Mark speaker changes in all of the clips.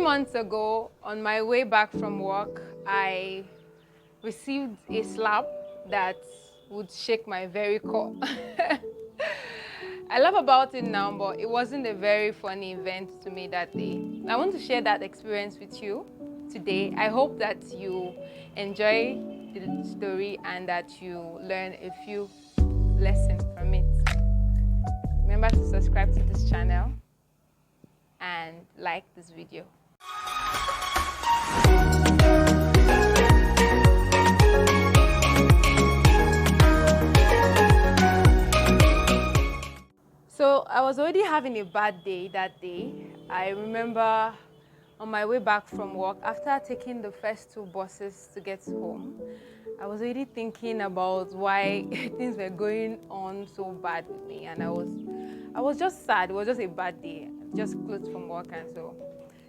Speaker 1: 3 months ago, on my way back from work, I received a slap that would shake my very core. I laugh about it now, but it wasn't a very funny event to me that day. I want to share that experience with you today. I hope that you enjoy the story and that you learn a few lessons from it. Remember to subscribe to this channel and like this video. So I was already having a bad day that day. I remember on my way back from work, after taking the first 2 buses to get home, I was already thinking about why things were going on so bad with me, and I was just sad. It was just a bad day, just closed from work and so.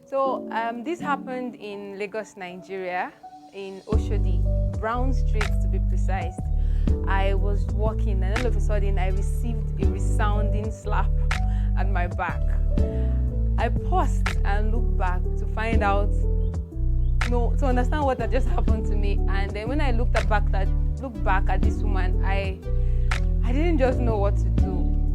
Speaker 1: So this happened in Lagos, Nigeria, in Oshodi, Brown Street to be precise. I was walking and all of a sudden I received a resounding slap at my back. I paused and looked back to find out, to understand what had just happened to me. And then when I looked back at this woman, I didn't just know what to do.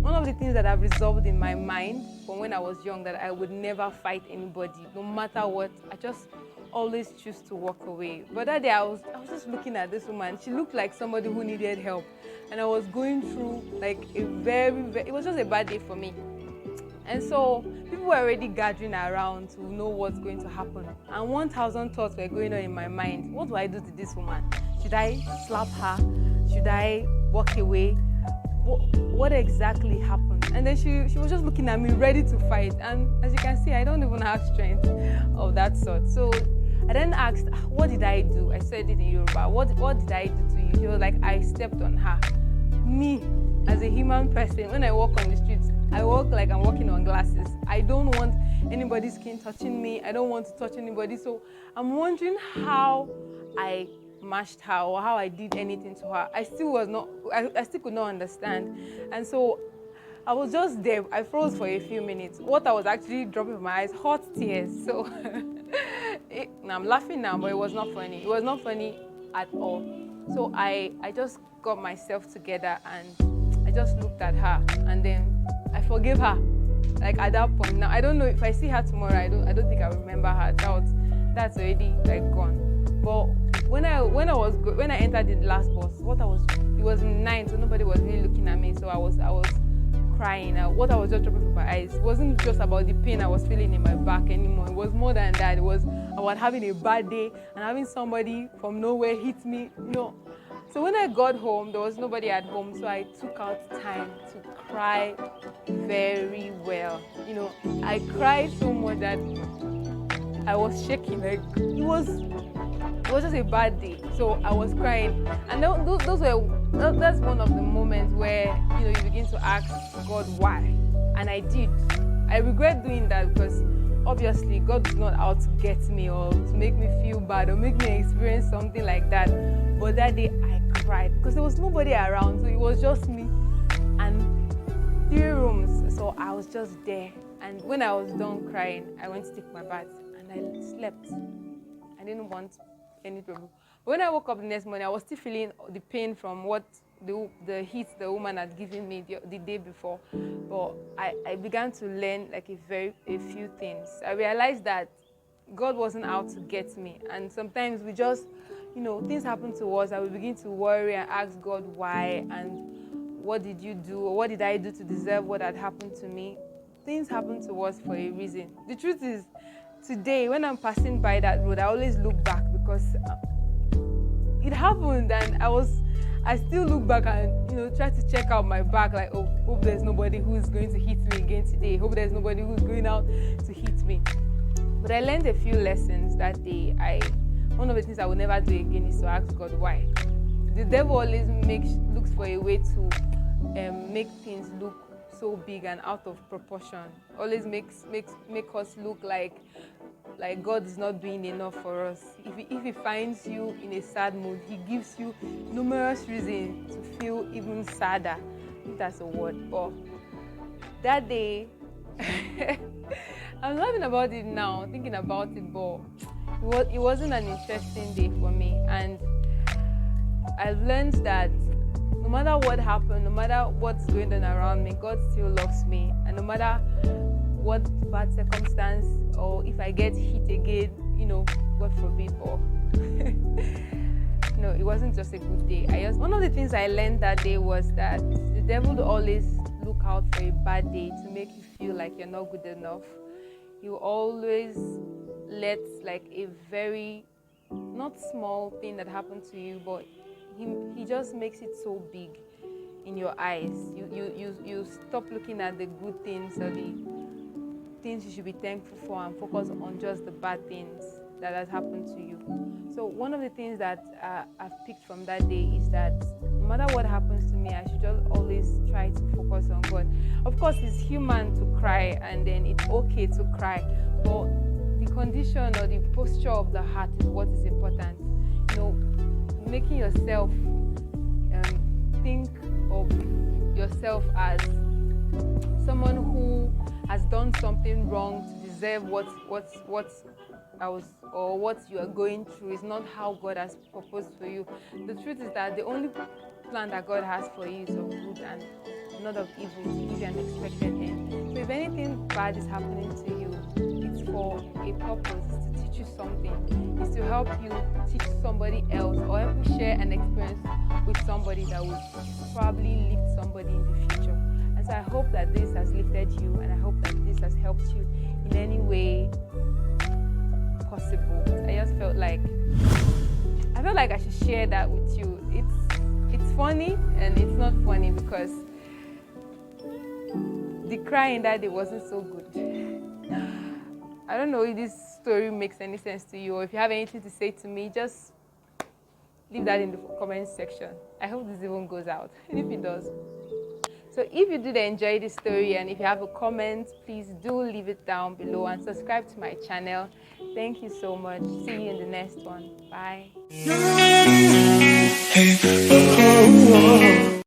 Speaker 1: One of the things that I've resolved in my mind from when I was young, that I would never fight anybody, no matter what. I just always choose to walk away. But that day I was just looking at this woman. She looked like somebody who needed help, and I was going through like it was just a bad day for me. And so people were already gathering around to know what's going to happen, and 1,000 thoughts were going on in my mind. What do I do to this woman? Should I slap her? Should I walk away? What exactly happened? And then she was just looking at me, ready to fight. And as you can see, I don't even have strength of that sort. So I then asked, what did I do? I said it in Yoruba. What did I do to you? She was like, I stepped on her. Me, as a human person, when I walk on the streets, I walk like I'm walking on glasses. I don't want anybody's skin touching me. I don't want to touch anybody. So I'm wondering how I mashed her or how I did anything to her. I still could not understand. And so I was just there. I froze for a few minutes. What I was actually dropping from my eyes, hot tears. So I'm laughing now, but it was not funny. It was not funny at all. So I just got myself together and I just looked at her, and then I forgave her. Like at that point, now I don't know if I see her tomorrow. I don't think I remember her. That's already like gone. But when I entered the last bus, it was 9, so nobody was really looking at me. So I was crying. What I was just dropping from my eyes wasn't just about the pain I was feeling in my back anymore. It was more than that. It was about having a bad day and having somebody from nowhere hit me. So when I got home, there was nobody at home, so I took out time to cry very well. I cried so much that I was shaking. Like it was just a bad day, so I was crying. And that's one of the moments where you begin to ask God why. And I did. I regret doing that because obviously God was not out to get me or to make me feel bad or make me experience something like that. But that day I cried because there was nobody around, so it was just me and 3 rooms. So I was just there. And when I was done crying, I went to take my bath and I slept. I didn't want any trouble. But when I woke up the next morning, I was still feeling the pain from what the heat the woman had given me the day before. But I began to learn like a few things. I realized that God wasn't out to get me, and sometimes we just, things happen to us and we begin to worry and ask God why, and what did you do, or what did I do to deserve what had happened to me? Things happen to us for a reason. The truth is, today when I'm passing by that road, I always look back because it happened, and I still look back and try to check out my back, like, oh, hope there's nobody who's going to hit me again today. Hope there's nobody who's going out to hit me. But I learned a few lessons that day. One of the things I will never do again is to ask God why. The devil always looks for a way to make things look so big and out of proportion. Always make us look like God is not doing enough for us. If he finds you in a sad mood, he gives you numerous reasons to feel even sadder. If that's a word. But that day I'm laughing about it now, thinking about it, but it wasn't an interesting day for me. And I've learned that no matter what happened, no matter what's going on around me, God still loves me. And no matter what bad circumstance, or if I get hit again, God forbid, or no, it wasn't just a good day. One of the things I learned that day was that the devil will always look out for a bad day to make you feel like you're not good enough. He will always let like a very not small thing that happened to you, but he just makes it so big in your eyes. You stop looking at the good things or the things you should be thankful for and focus on just the bad things that has happened to you. So one of the things that I've picked from that day is that no matter what happens to me, I should just always try to focus on God. Of course, it's human to cry, and then it's okay to cry, but the condition or the posture of the heart is what is important. Making yourself think of yourself as someone who has done something wrong to deserve what you are going through is not how God has proposed for you. The truth is that the only plan that God has for you is of good and not of evil, to give you an expected end. So if anything bad is happening to you, it's for a purpose. It's to teach you something. It's to help you teach somebody else, or help you share an experience with somebody that will probably lift somebody in the future. And so I hope that this has lifted you, and I hope that this has helped you in any way possible. I felt like I should share that with you. It's funny and it's not funny because the crying that day wasn't so good. I don't know if this story makes any sense to you, or if you have anything to say to me, just leave that in the comment section. I hope this even goes out, and if it does. So if you did enjoy this story, and if you have a comment, please do leave it down below and subscribe to my channel. Thank you so much. See you in the next one. Bye.